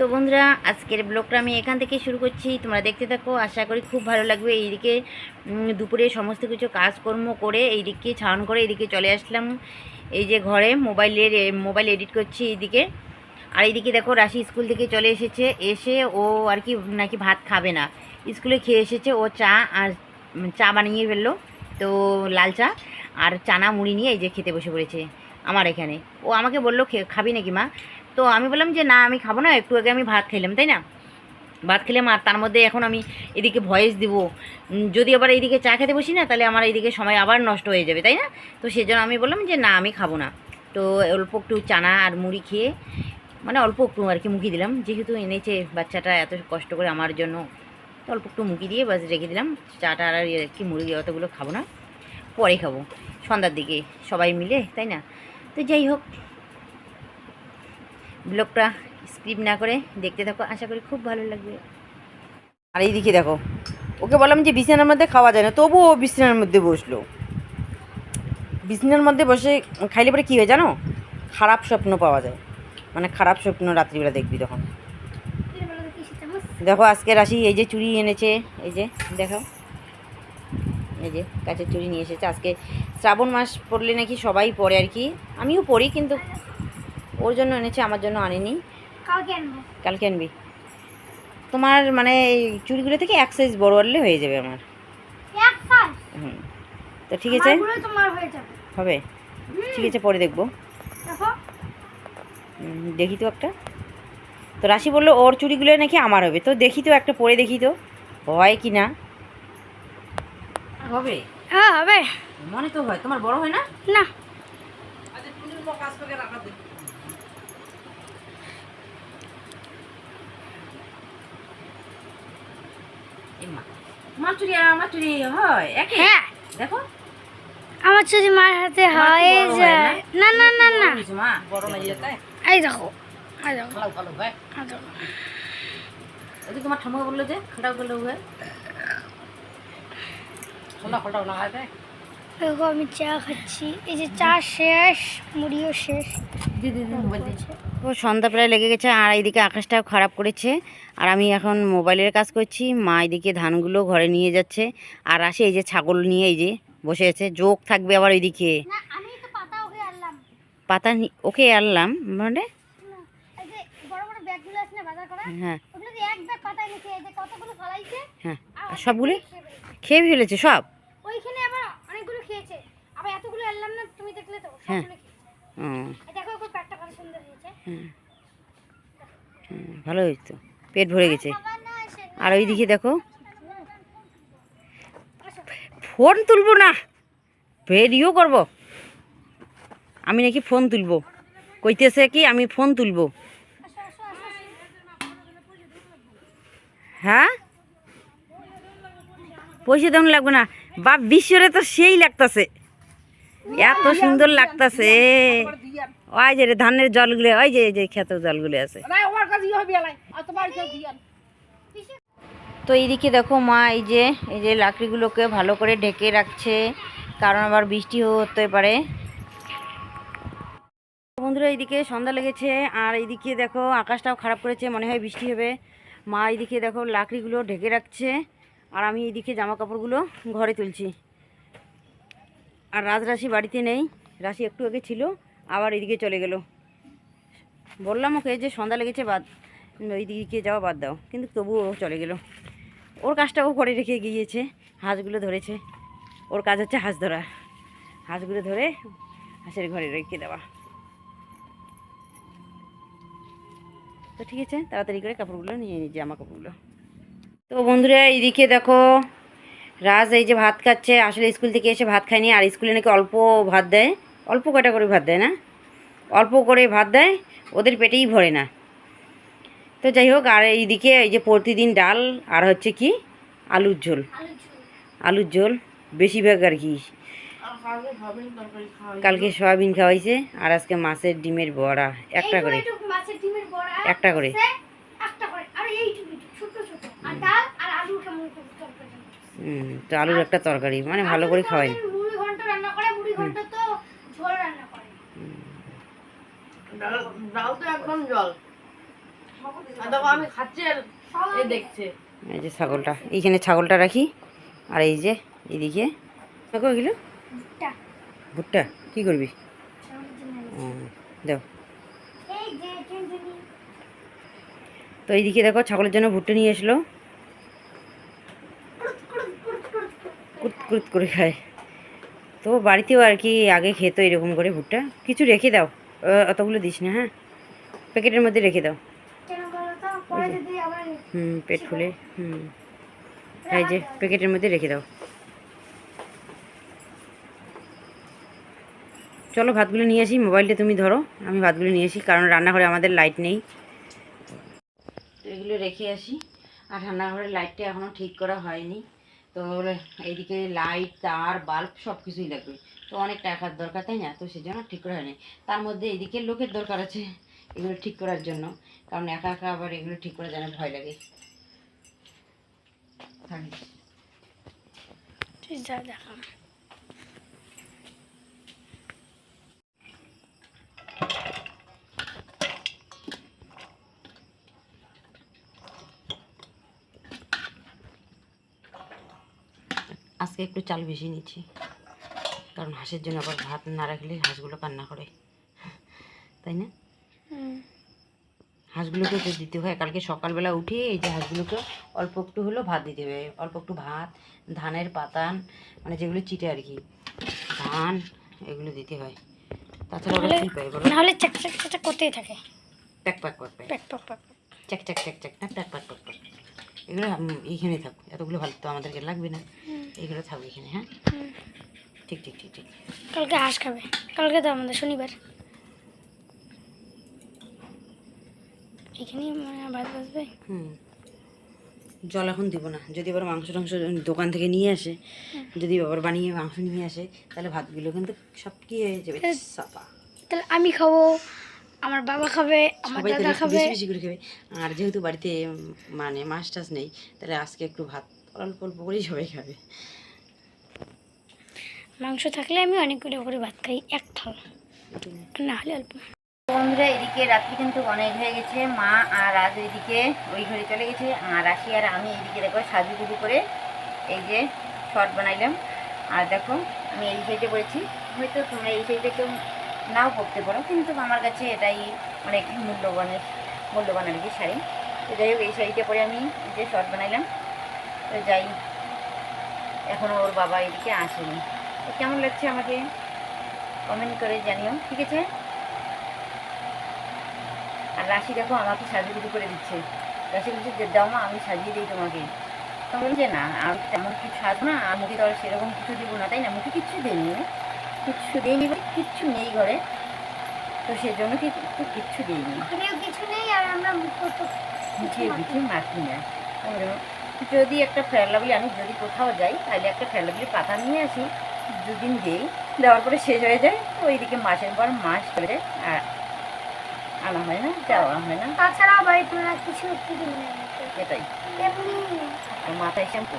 তো বন্ধুরা, আজকের ব্লগটা আমি এখান থেকে শুরু করছি। তোমরা দেখতে থাকো, আশা করি খুব ভালো লাগবে। এইদিকে দুপুরে সমস্ত কিছু কাজকর্ম করে এইদিকে ছান করে এইদিকে চলে আসলাম। এই যে ঘরে মোবাইল এডিট করছি এইদিকে। আর এইদিকে দেখো, রাশি স্কুল থেকে চলে এসেছে। এসে ও আর কি নাকি ভাত খাবে না, স্কুলে খেয়ে এসেছে। ও চা বানিয়ে ফেললো, তো লাল চা আর চানা মুড়ি নিয়ে এই যে খেতে বসে পড়েছে আমার এখানে। ও আমাকে বললো খাবি নাকি মা? তো আমি বললাম যে না, আমি খাবো না, একটু আগে আমি ভাত খেলাম, তাই না? ভাত খেলাম, আর তার মধ্যে এখন আমি এদিকে ভয়েস দিব। যদি আবার এইদিকে চা খেতে বসি না, তাহলে আমার এইদিকে সময় আবার নষ্ট হয়ে যাবে, তাই না? তো সেজন্য আমি বললাম যে না, আমি খাবো না। তো অল্প একটু চানা আর মুড়ি খেয়ে, মানে অল্প একটু আর কি মুখি দিলাম, যেহেতু এনেছে বাচ্চাটা এত কষ্ট করে আমার জন্য। তো অল্প একটু মুখি দিয়ে বাস রেখে দিলাম। চাটা আর কি মুড়ি অতগুলো খাবো না, পরে খাবো সন্ধ্যার দিকে সবাই মিলে, তাই না? তো যাই হোক, ব্লগটা স্কিপ না করে দেখতে থাকো, আশা করি খুব ভালো লাগবে। আর এইদিকে দেখো, ওকে বললাম যে বিছানার মধ্যে খাওয়া যায় না, তবুও ও বিছানার মধ্যে বসলো। বিছানার মধ্যে বসে খাইলে পরে কী হয় জানো? খারাপ স্বপ্ন পাওয়া যায়, মানে খারাপ স্বপ্ন রাত্রিবেলা দেখবি তখন। দেখো আজকে রাশি এই যে চুড়ি এনেছে, এই যে দেখো, এই যে কাচের চুড়ি নিয়ে এসেছে। আজকে শ্রাবণ মাস পড়লে নাকি সবাই পরে আর কি, আমিও পড়ি, কিন্তু ওর জন্য এনেছে, আমার জন্য আনেনি। কালকে আনবি? তোমার মানে চুড়িগুলো থেকে এক সাইজ বড় আনলে হয়ে যাবে আমার। হুম, তো ঠিক আছে, হবে, ঠিক আছে, পরে দেখবো। দেখি তো একটা। তো রাশি বললো ওর চুড়িগুলো নাকি আমার হবে, তো দেখি তো একটা পরে দেখি তো হয় কি না। হবে? হ্যাঁ হবে, মনে তো হয়। তোমার বড় হয় না? না তোমার চুড়ি আর আমার চুড়ি হয় একই? হ্যাঁ, দেখো আমার যদি মার হাতে হয়ে যায়। না না না না, মা বড় না যেতে। এই দেখো, এই দেখো, ভালো ভালো ভাই। এই দেখো। ওই যে তোমার ঠাম্মা বললো যে খাটাও করলে হবে, খোলা খোলাও লাগাই দেয়। দেখো আমি চা খাচ্ছি, এই যে চা শেষ, মুড়িও শেষ। ও সন্ধ্যা প্রায় লেগে গেছে, আর এইদিকে আকাশটাও খারাপ করেছে। আর আমি এখন মোবাইলের কাজ করছি, মা এইদিকে ধানগুলো ঘরে নিয়ে যাচ্ছে। আর আসে এই যে ছাগল নিয়ে এই যে বসে আছে, যোগ থাকবে আবার ওইদিকে। পাতা ওকে আনলাম মানে, হ্যাঁ হ্যাঁ, সবগুলো খেয়ে ফেলেছে সব। ওইখানে আবার অনেকগুলো খেয়েছে, আবার এতগুলো আনলাম না, তুমি দেখলে তো হ্যাঁ, দেখো এখন পেটটা কত সুন্দর হয়েছে। হ্যাঁ হ্যাঁ, ভালো হয়েছে তো, পেট ভরে গেছে। আর ওইদিকে দেখো, ফোন তুলবো না, ভিডিও করব। আমি নাকি ফোন তুলবো, কইতেছে কি আমি ফোন তুলবো। হ্যাঁ, পয়সা দেওয়া লাগবে না বাপ, বিশ্বরে তো সেই লাগতেছে, এত সুন্দর লাগতেছে। ওই যে ধানের জলগুলো, ওই যে এই যে ক্ষেত জলগুলো আছে। তো এইদিকে দেখো মা এই যে লাকড়িগুলোকে ভালো করে ঢেকে রাখছে, কারণ আবার বৃষ্টি হতে পারে। বন্ধুরা, এইদিকে সন্ধ্যা লেগেছে, আর এইদিকে দেখো আকাশটাও খারাপ করেছে, মনে হয় বৃষ্টি হবে। মা এইদিকে দেখো লাকড়িগুলো ঢেকে রাখছে, আর আমি এইদিকে জামা কাপড়গুলো ঘরে তুলছি। আর রাশি বাড়িতে নেই, রাশি একটু আগে ছিল, আবার এইদিকে চলে গেল। বললাম ওকে যে সন্ধ্যা লেগেছে, ওইদিকে যাওয়া বাদ দাও, কিন্তু তবুও চলে গেল। ওর কাজটাও করে রেখে গিয়েছে, হাঁসগুলো ধরেছে। ওর কাজ হচ্ছে হাঁস ধরা, হাঁসগুলো ধরে হাঁসের ঘরে রেখে দেওয়া। তো ঠিক আছে, তাড়াতাড়ি করে কাপড়গুলো নিয়ে নিই, জামা কাপড়গুলো। তো বন্ধুরা, এইদিকে দেখো রাজ এই যে ভাত খাচ্ছে। আসলে স্কুল থেকে এসে ভাত খায়নি, আর স্কুলে নাকি অল্প ভাত দেয়, অল্প কয়টা করে ভাত দেয় না, অল্প করে ভাত দেয়, ওদের পেটেই ভরে না। তো যাই হোক, আর এইদিকে এই যে প্রতিদিন ডাল আর হচ্ছে কি আলুর ঝোল, আলুর ঝোল বেশিরভাগ আর কি। কালকে সয়াবিন খাওয়াইছে, আর আজকে মাছের ডিমের বড়া, একটা করে, একটা করে। তো আলুর একটা তরকারি, মানে ভালো করে খাওয়াই। আমি খাচ্ছি আর এ দেখছে। এই যে ছাগলটা, এইখানে ছাগলটা রাখি। আর এই যে এদিকে দেখো এগুলো ভুট্টা। ভুট্টা কী করবি? ছাগলের জন্য ও, দাও। এই যে টুনটুনি। তো এইদিকে দেখো ছাগলের জন্য ভুট্টা নিয়ে এসলো, কুট কুট করে খায়। তো বাড়িতেও আর কি আগে খেতো এরকম করে ভুট্টা। কিছু রেখে দাও, অতগুলো দিস না, হ্যাঁ, প্যাকেটের মধ্যে রেখে দাও। কেন বলো তো? পরে যদি আবার পেট ফুলে। এই যে প্যাকেটের মধ্যে রেখে দাও। চলো ভাতগুলো নিয়ে আসি, মোবাইলটা তুমি ধরো, আমি ভাতগুলো নিয়ে আসি, কারণ রান্নাঘরে আমাদের লাইট নেই। তো এগুলো রেখে আসি। আর রান্নাঘরের লাইটটা এখনও ঠিক করা হয়নি। তো এইদিকে লাইট, তার, বাল্ব সব কিছুই লাগবে। তো অনেক টাকার দরকার, তাই না? তো সেই জন্য ঠিক করা হয়নি। তার মধ্যে এইদিকে লোকের দরকার আছে এগুলো ঠিক করার জন্য, কারণ একা একা আবার এগুলো ঠিক করা যেন ভয় লাগে। তুই যা দেখা। আজকে একটু চাল বেশি নিচ্ছি, কারণ হাঁসের জন্য আবার ভাত না রাখলে হাঁসগুলো কান্না করে, তাই না? হাঁসগুলোকে তো দিতে হয়। কালকে সকালবেলা উঠে এই যে হাঁসগুলোকে অল্প একটু হলেও ভাত দিতে হবে, অল্প একটু ভাত, ধানের পাতান, মানে যেগুলো চিটে আর কি, ধান, এগুলো দিতে হয়। তাছাড়া ওরা কী পায় বলো? নাহলে চাক চাক চাক চাক করতেই থাকে। প্যাক প্যাক প্যাক প্যাক, প্যাক প্যাক প্যাক। চ্যাক চ্যাক চ্যাক চ্যাক না, প্যাক প্যাক প্যাক প্যাক। এগুলো এইখানে থাক, এতগুলো ভালো তো আমাদেরকে লাগবে না, এগুলো থাকবে এখানে। হ্যাঁ, ঠিক ঠিক ঠিক ঠিক। কালকে হাঁস খাবে, কালকে তো আমাদের শনিবার। এখানেই মানে ভাত বাসবে। জল এখন দিব না, যদি আবার মাংস টাংস দোকান থেকে নিয়ে আসে, যদি আবার বানিয়ে মাংস নিয়ে আসে, তাহলে ভাতগুলো কিন্তু সব কি হয়ে যাবে, সাপা। তাহলে আমি খাবো, আমার বাবা খাবে, আমার সবাই দাদা তাহলে একটু খাবে। বেশি বেশি করে খাবে। আর যেহেতু বাড়িতে মানে মাছ টাছ নেই, তাহলে আজকে একটু ভাত অল্প অল্প করেই সবাই খাবে। মাংস থাকলে আমি অনেক করে করে ভাত খাই, এক থাল, না হলে অল্প। বন্ধুরা, এদিকে রাত্রি কিন্তু অনেক হয়ে গেছে। মা আর রাজ এদিকে ওই ঘরে চলে গেছে, আর রাশি আর আমি এইদিকে দেখো সাজুগুজু করে এই যে শর্ট বানাইলাম। আর দেখো আমি এই সাইডে পড়েছি, হয়তো তোমরা এই সাইডে কেউ নাও পড়তে পারো, কিন্তু আমার কাছে এটাই অনেক মূল্যবান আর কি শাড়ি। তো যাই হোক, এই শাড়িটা পরে আমি এই যে শর্ট বানাইলাম। তো যাই, এখনও ওর বাবা এদিকে আসেনি। তো কেমন লাগছে আমাকে কমেন্ট করে জানিও, ঠিক আছে? আর রাশি দেখো আমাকে সাজুগুজু করে দিচ্ছে। রাশি বলছে যে দাও মা, আমি সাজিয়ে দিই তোমাকে। তো বলছে না, আমি তেমন কিছু সাজবো না, আর মুখে তো আর সেরকম কিছু দিব না, তাই না? মুখে কিচ্ছু দিইনি, কিচ্ছু দিইনি, কিচ্ছু নেই ঘরে, তো সেজন্য কিচ্ছু দিইনি। কিছু নেই, আর আমরা মুখে কিছু মাখি না। যদি একটা ফেয়ার লাভলি, আমি যদি কোথাও যাই তাহলে একটা ফেয়ার লাভলি পাতা নিয়ে আসি, দুদিন দিই, দেওয়ার পরে শেষ হয়ে যায়। তো ওইদিকে মাসের পর মাস চলে যায়, আর আনা হয় না, দেওয়া হয় না। তাছাড়া বাড়িতে কিছু এটাই। এমনি আর মাথায় শ্যাম্পু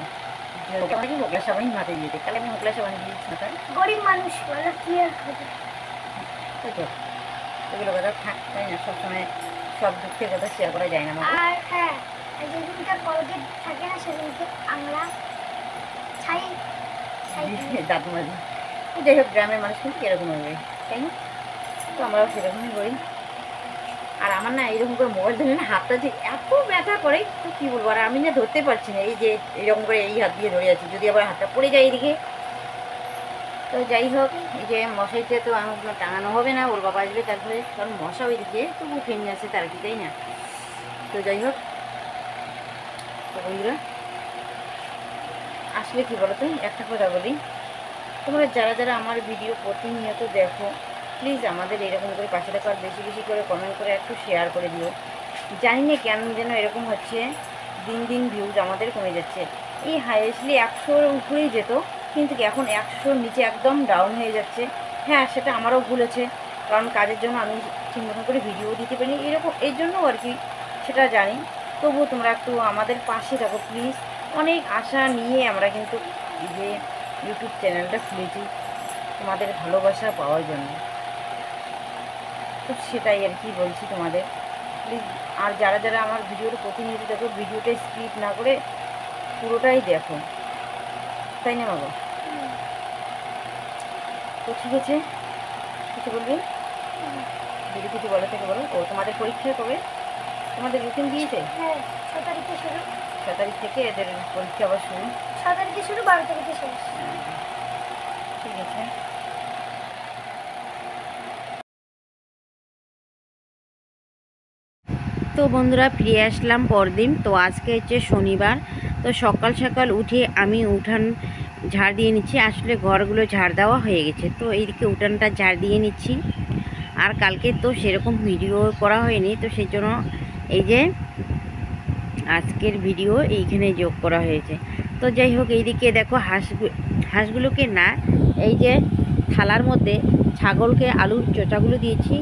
অনেকে মোগলা সাবান মাথায় দিয়ে দেয়, তাহলে আমি মোগলা সাবান দিয়েছি মাথায়। গরিব মানুষ বলে কি আর খাবে। তাই তো, এগুলো কথা থাক, তাই না? সবসময় সব দুঃখের কথা শেয়ার করা যায় না। আর হ্যাঁ, যেদিনটা কলগেট থাকে না সেদিনকে আমরা ছাই দাদু মাঝে। যাই হোক, গ্রামের মানুষ কিন্তু এরকম হবে, তাই না? তো আমরাও সেরকমই করি। আর আমার না এরকম করে মোবাইল ধরে না হাতটা যে এত ব্যথা করে, তো কী বলবো। আর আমি না ধরতে পারছি না, এই যে এরকম করে এই হাত দিয়ে ধরে আছি, যদি আবার হাতটা পড়ে যায় এদিকে। তো যাই হোক, এই যে মশাইতে তো আমার টাঙানো হবে না, ওর বাবা আসবে তারপরে, কারণ মশা ওইদিকে তবু ফেনে আছে তার কি, তাই না? তো যাই হোক, তো বন্ধুরা আসলে কী বলো তো, একটা কথা বলি, তোমরা যারা যারা আমার ভিডিও প্রতিনিয়ত দেখো, প্লিজ আমাদের এরকম করে পাশে দেখো, আর বেশি বেশি করে কমেন্ট করে একটু শেয়ার করে দিও। জানি না কেন যেন এরকম হচ্ছে, দিন দিন ভিউজ আমাদের কমে যাচ্ছে। এই হাইয়েস্টলি 100-র উপরেই যেত, কিন্তু এখন 100-র নিচে একদম ডাউন হয়ে যাচ্ছে। হ্যাঁ, সেটা আমারও ভুল আছে, কারণ কাজের জন্য আমি ঠিক মতো করে ভিডিও দিতে পারিনি, এরকম এর জন্য আর কি, সেটা জানি। তবুও তোমরা একটু আমাদের পাশে থাকো প্লিজ। অনেক আশা নিয়ে আমরা কিন্তু এই যে ইউটিউব চ্যানেলটা খুলেছি তোমাদের ভালোবাসা পাওয়ার জন্য। তো সেটাই আর কি বলছি তোমাদের, প্লিজ আর যারা যারা আমার ভিডিওটা প্রতিনিয়ত দেখো, ভিডিওটা স্কিপ না করে পুরোটাই দেখো, তাই না বাবা? তো ঠিক আছে, কিছু বলবি? যদি কিছু বলে থেকে বলো। ও তোমাদের পরীক্ষা কবে? তোমাদের রুটিন দিয়েছে? হ্যাঁ, 6 তারিখে শুরু। 6 তারিখ থেকে এদের পরীক্ষা আবার শুরু। 6 তারিখে শুরু, 12 তারিখে শেষ। ঠিক আছে। তো বন্ধুরা ফিরে আসলাম পরদিন। তো আজকে হচ্ছে শনিবার। তো সকাল সকাল উঠে আমি উঠান ঝাড় দিয়ে নিচ্ছি। আসলে ঘরগুলো ঝাড় দেওয়া হয়ে গেছে, তো এইদিকে উঠানটা ঝাড় দিয়ে নিচ্ছি। আর কালকে তো সেরকম ভিডিও করা হয়নি, তো সেই জন্য এই যে আজকের ভিডিও এইখানে যোগ করা হয়েছে। তো যাই হোক, এইদিকে দেখো হাঁসগুলোকে না, এই যে থালার মধ্যে ছাগলকে আলুর চোচাগুলো দিয়েছি,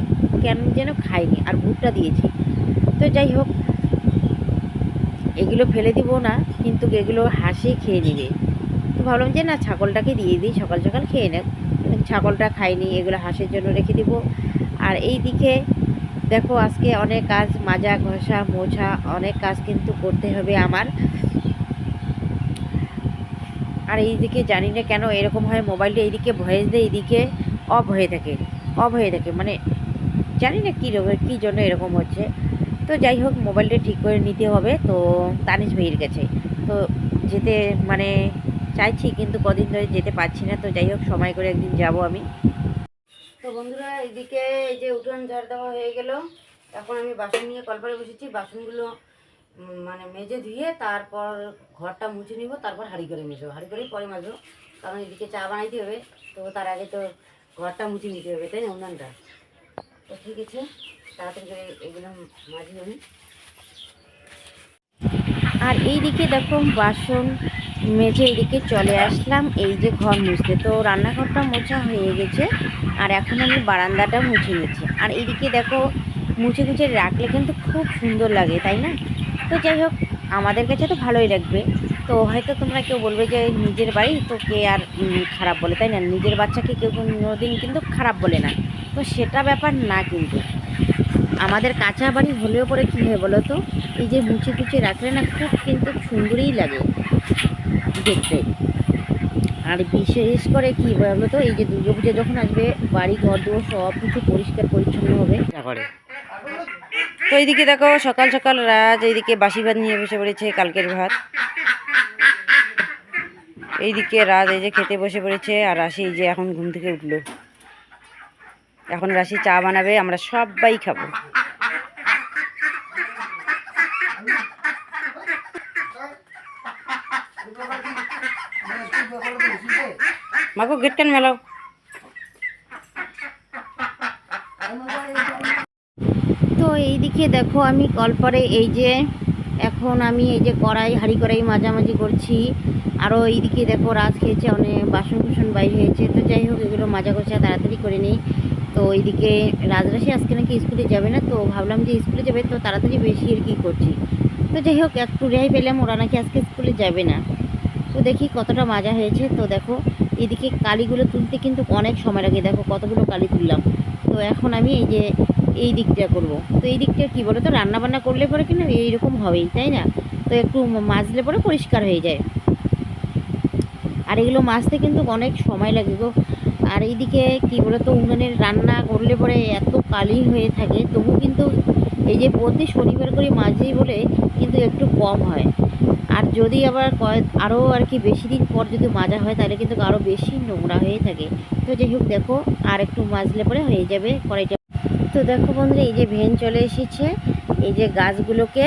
কেন যেন খাইনি, আর ভুট্টা দিয়েছি। তো যাই হোক, এগুলো ফেলে দিব না, কিন্তু এগুলো হাঁসে খেয়ে নেবে। তো ভাবলাম যে না, ছাগলটাকে দিয়ে দিই, সকাল সকাল খেয়ে নেব। ছাগলটা খাইনি, এগুলো হাঁসের জন্য রেখে দিব। আর এই দিকে দেখো, আজকে অনেক কাজ, মাজা ঘষা মোছা অনেক কাজ কিন্তু করতে হবে আমার। আর এইদিকে জানি না কেন এরকম হয়, মোবাইলটা এইদিকে ভয়েস দেয়, এইদিকে অফ হয়ে থাকে, মানে জানি না কী জন্য এরকম হচ্ছে। তো যাই হোক, মোবাইলটা ঠিক করে নিতে হবে। তো তানিশ ভাইয়ের কাছে তো যেতে মানে চাইছি, কিন্তু কদিন ধরে যেতে পারছি না। তো যাই হোক, সময় করে একদিন যাব আমি। তো বন্ধুরা, এদিকে এই যে উঠোন ঝাড় দেওয়া হয়ে গেল। এখন আমি বাসন নিয়ে কলপারে বসেছি। বাসনগুলো মানে মেজে ধুয়ে তারপর ঘরটা মুছে নিব, তারপর হাঁড়ি করে মেজবো, হাঁড়ি করেই পরে মাজবো, কারণ এদিকে চা বানাইতে হবে। তো তার আগে তো ঘরটা মুছে নিতে হবে, তাই না উনানটা? তো ঠিক আছে, তাড়াতাড়ি করে এগুলো মাঝি আমি। আর এইদিকে দেখো, বাসন মেজে এইদিকে চলে আসলাম এই যে ঘর মুছতে। তো রান্নাঘরটা মোছা হয়ে গেছে, আর এখন আমি বারান্দাটা মুছে নিচ্ছি। আর এইদিকে দেখো, মুছে মুছে রাখলে কিন্তু খুব সুন্দর লাগে, তাই না? তো যাই হোক, আমাদের কাছে তো ভালোই লাগবে। তো হয়তো তোমরা কেউ বলবে যে নিজের বাড়ি, তো কে আর খারাপ বলে, তাই না? নিজের বাচ্চাকে কেউ কোনোদিন কিন্তু খারাপ বলে না। তো সেটা ব্যাপার না, কিন্তু আমাদের কাঁচা বাড়ি হলেও পরে কী হয় বলো তো, এই যে মুছে টুচে রাখলে না, খুব কিন্তু সুন্দরই লাগে দেখতে। আর বিশেষ করে কী বলো তো, এই যে দুর্গাপূজা যখন আসবে, বাড়ি ঘর দুয়ার সব কিছু পরিষ্কার পরিচ্ছন্ন হবে করে। তো এইদিকে দেখো, সকাল সকাল রাজ এইদিকে বাসি ভাত নিয়ে বসে পড়েছে, কালকের ভাত। এইদিকে রাজ এই যে খেতে বসে পড়েছে, আর রাশি এই যে এখন ঘুম থেকে উঠলো। এখন রাশি চা বানাবে, আমরা সবাই খাবো। মাগো গেট কেন মেলাও। তো এইদিকে দেখো, আমি কলপারে এই যে এখন আমি এই যে হাঁড়ি কড়াই মাঝামাঝি করছি। আরও এইদিকে দেখো, রাজ খেয়েছে, অনেক বাসন কুসন বাইরে হয়েছে। তো যাই হোক, এগুলো মাজা গোছা তাড়াতাড়ি করে নিই। তো এইদিকে রাজরাশি আজকে নাকি স্কুলে যাবে না, তো ভাবলাম যে স্কুলে যাবে, তো তাড়াতাড়ি বেশি আর কি করছি। তো যাই হোক, একটু রেহাই পেলাম, ওরা নাকি আজকে স্কুলে যাবে না। তো দেখি কতটা মাজা হয়েছে। তো দেখো, এদিকে কালিগুলো তুলতে কিন্তু অনেক সময় লাগে, দেখো কতগুলো কালি তুললাম। তো এখন আমি এই যে এই দিকটা করব। তো এই দিকটা কী বলো তো, রান্নাবান্না করলে পরে কিনা এইরকম হবেই, তাই না? তো একটু মাজলে পরে পরিষ্কার হয়ে যায়। আর এগুলো মাজতে কিন্তু অনেক সময় লাগে গো। আর এইদিকে কী বলো তো, উনুনের রান্না করলে পরে এত কালি হয়ে থাকে, তবু কিন্তু এই যে প্রতি শনিবার করে মাঝেই বলে কিন্তু একটু কম হয়। আর যদি আবার আরও আর কি বেশি দিন পর যদি মাজা হয়, তাহলে কিন্তু আরও বেশি নোংরা হয়ে থাকে। তো যাই হোক, দেখো আর একটু মাজলে পরে হয়ে যাবে কড়াইটা। তো দেখো বন্ধুরা, এই যে ভ্যান চলে এসেছে, এই যে গাছগুলোকে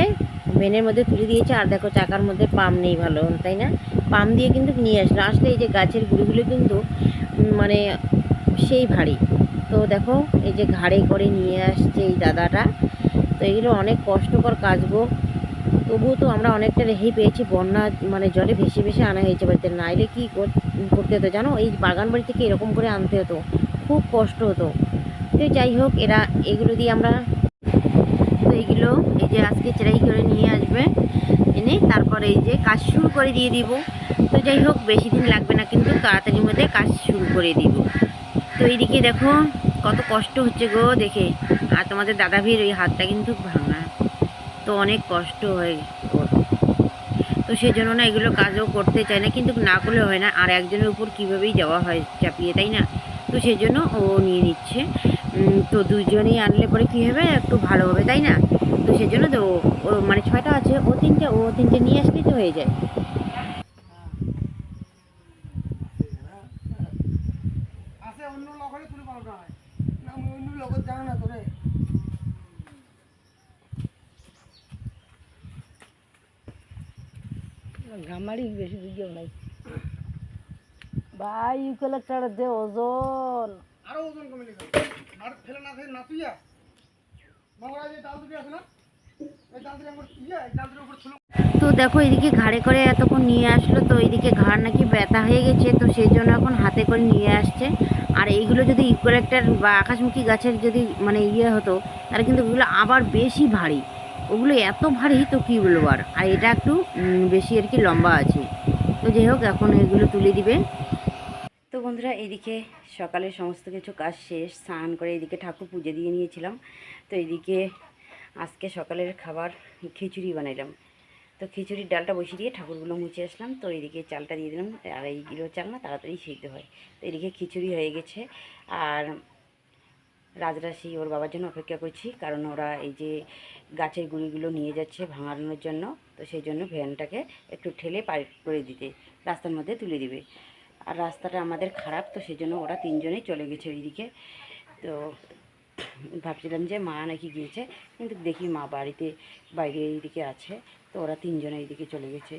ভ্যানের মধ্যে তুলে দিয়েছে। আর দেখো, চাকার মধ্যে পাম্প নেই, ভালো তাই না? পাম্প দিয়ে কিন্তু নিয়ে আসলে এই যে গাছের গুঁড়িগুলো কিন্তু মানে সেই ভারী। তো দেখো, এই যে ঘাড়ে করে নিয়ে আসছে এই দাদাটা। তো এগুলো অনেক কষ্টকর কাজ গো। তবুও তো আমরা অনেকটা রেহাই পেয়েছি। বন্যা মানে জলে ভেসে ভেসে আনা হয়েছে বাড়িতে, নাইলে কী করতে হতো জানো? এই বাগান বাড়ি থেকে এরকম করে আনতে হতো, খুব কষ্ট হতো। তো যাই হোক, এগুলো দিয়ে আমরা, তো এইগুলো এই যে আজকে চেরাই করে নিয়ে আসবে, এনে তারপরে এই যে কাজ শুরু করে দিয়ে দিব। তো যাই হোক, বেশি দিন লাগবে না, কিন্তু তাড়াতাড়ির মধ্যে কাজ শুরু করে দিব। তো এইদিকে দেখো কত কষ্ট হচ্ছে গো দেখে। আর তোমাদের দাদা ভাইয়ের ওই হাতটা কিন্তু ভাঙা। তো অনেক কষ্ট হয় ওর। তো সেই জন্য না এগুলো কাজও করতে চায় না, কিন্তু না করলে হয় না, আর একজনের উপর কীভাবেই দেওয়া হয় চাপিয়ে, তাই না? তো সেই জন্য ও নিয়ে নিচ্ছে। তো দুজনেই আনলে পরে কী হবে, একটু ভালো হবে, তাই না? তো সেই জন্য তো ও মানে 6টা আছে, ও তিনটে নিয়ে আসলেই তো হয়ে যায়। অন্য লগরে তুলে পারো না না আমি অন্য লগত জানো না তোরে গামারি বেশি বুঝিও নাই ভাই ইউক্যালিপটার যে ওজন আরো ওজন কমে গেছে আর ফেলে না ফেলে না তুইয়া মঙ্গলা যে ডাল দুটি আছে না এই ডাল দুটি আমার ইয়া এই ডাল দুটির উপর ছিল। তো দেখো এদিকে ঘাড়ে করে এতক্ষণ নিয়ে আসলো, তো এইদিকে ঘাড় নাকি ব্যথা হয়ে গেছে, তো সেই জন্য এখন হাতে করে নিয়ে আসছে। আর এইগুলো যদি ইকুয়ালেক্টার বা আকাশমুখী গাছের যদি মানে ইয়ে হতো, তাহলে কিন্তু ওগুলো আবার বেশি ভারী। ওগুলো এত ভারী তো কী বলবো আর এটা একটু বেশি আর কি লম্বা আছে। তো যাই হোক এখন এগুলো তুলে দিবে। তো বন্ধুরা এইদিকে সকালের সমস্ত কিছু কাজ শেষ, স্নান করে এদিকে ঠাকুর পুজো দিয়ে নিয়েছিলাম। তো এইদিকে আজকে সকালের খাবার খিচুড়ি বানাইলাম। তো খিচুড়ির ডালটা বসিয়ে দিয়ে ঠাকুরগুলো মুছে আসলাম। তো এইদিকে চালটা দিয়ে দিলাম, আর এইগুলো চাল না তাড়াতাড়ি সিদ্ধ হয়। তো এদিকে খিচুড়ি হয়ে গেছে। আর রাজরাশি ওর বাবার জন্য অপেক্ষা করছি, কারণ ওরা এই যে গাছের গুঁড়িগুলো নিয়ে যাচ্ছে ভাঙানোর জন্য। তো সেই জন্য ভ্যানটাকে একটু ঠেলে পার করে দিতে রাস্তার মধ্যে তুলে দিবে। আর রাস্তাটা আমাদের খারাপ, তো সেই জন্য ওরা তিনজনেই চলে গেছে ওইদিকে। তো ভাবছিলাম যে মা নাকি গিয়েছে, কিন্তু দেখি মা বাইরে এইদিকে আছে। তো ওরা তিনজনে এইদিকে চলে গেছে।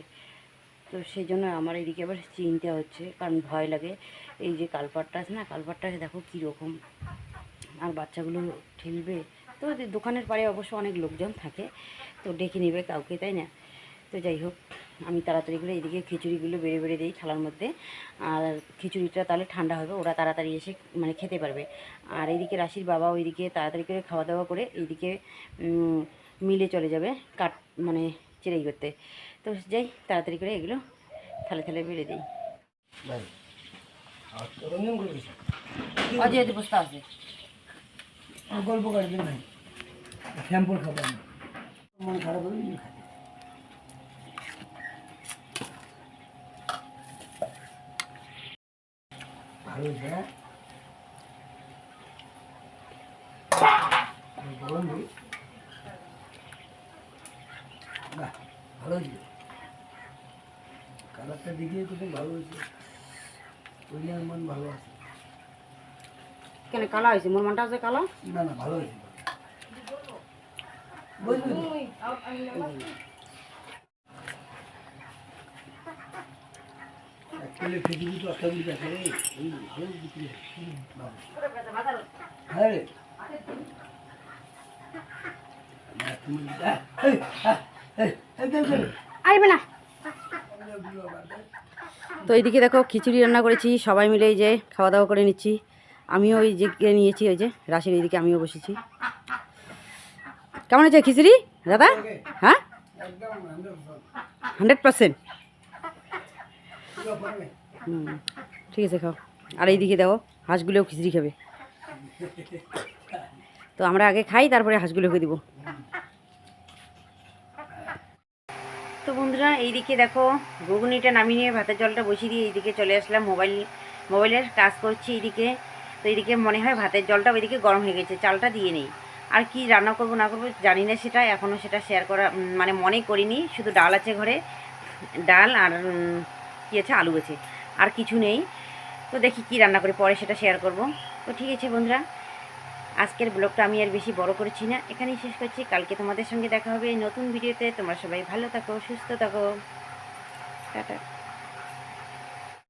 তো সেই জন্য আমার এইদিকে আবার চিন্তা হচ্ছে, কারণ ভয় লাগে। এই যে কালপাটটা আছে না, কালপাটটা দেখো কীরকম, আর বাচ্চাগুলো ঠেলবে। তো দোকানের পাড়ে অবশ্য অনেক লোকজন থাকে, তো ডেকে নেবে কাউকে, তাই না? তো যাই হোক আমি তাড়াতাড়ি করে এইদিকে খিচুড়িগুলো বেড়ে বেড়ে দিই থালার মধ্যে। আর খিচুড়িটা তাহলে ঠান্ডা হবে, ওরা তাড়াতাড়ি এসে মানে খেতে পারবে। আর এইদিকে রাশির বাবা ওইদিকে তাড়াতাড়ি করে খাওয়া দাওয়া করে এইদিকে মিলে চলে যাবে মানে চিরাই করতে। তো যাই তাড়াতাড়ি করে এগুলো থালে থালে বেড়ে দিই। অজয় বস্তা আছে, গল্প কাটবে নাই শ্যাম্পুর খাবার মন খারাপ হলে খাবে ভালো হয়েছে বন্ধু বাহ ভালো হয়েছে কালারটা দেখিয়ে তো খুব ভালো হয়েছে ওই মন ভালো আছে কেন কালা হয়েছে? মোর মনটা আছে কালা না না ভালো হয়েছে বুঝলি একচুয়ালি পৃথিবী তো একটা দিকে আছে এই ভালো বিক্রি হ্যাঁ রে আসবে না। তো এইদিকে দেখো খিচুড়ি রান্না করেছি, সবাই মিলে এই যে খাওয়া দাওয়া করে নিচ্ছি। আমিও ওই যে নিয়েছি, ওই যে রাশির এইদিকে আমিও বসেছি। কেমন হয়েছে খিচুড়ি দাদা? হ্যাঁ 100%। ঠিক আছে খাও। আর এইদিকে দেখো হাঁসগুলোও খিচুড়ি খাবে। তো আমরা আগে খাই, তারপরে হাঁসগুলোকে দিব। তো বন্ধুরা এইদিকে দেখো ঘুগনিটা নামিয়ে নিয়ে ভাতের জলটা বসিয়ে দিয়ে এইদিকে চলে আসলাম, মোবাইলের কাজ করছি এইদিকে। তো এইদিকে মনে হয় ভাতের জলটা ওইদিকে গরম হয়ে গেছে, চালটা দিয়ে নেই। আর কি রান্না করব না করবো জানি না, সেটা এখনও সেটা শেয়ার করা মানে মনে করিনি। শুধু ডাল আছে ঘরে, ডাল আর কী আছে, আলু আছে, আর কিছু নেই। তো দেখি কি রান্না করি, পরে সেটা শেয়ার করব। তো ঠিক আছে বন্ধুরা, আজকের ব্লগটা আমি আর বেশি বড় করছি না, এখানেই শেষ করছি। কালকে তোমাদের সঙ্গে দেখা হবে এই নতুন ভিডিওতে। তোমরা সবাই ভালো থাকো, সুস্থ থাকো, টাটা।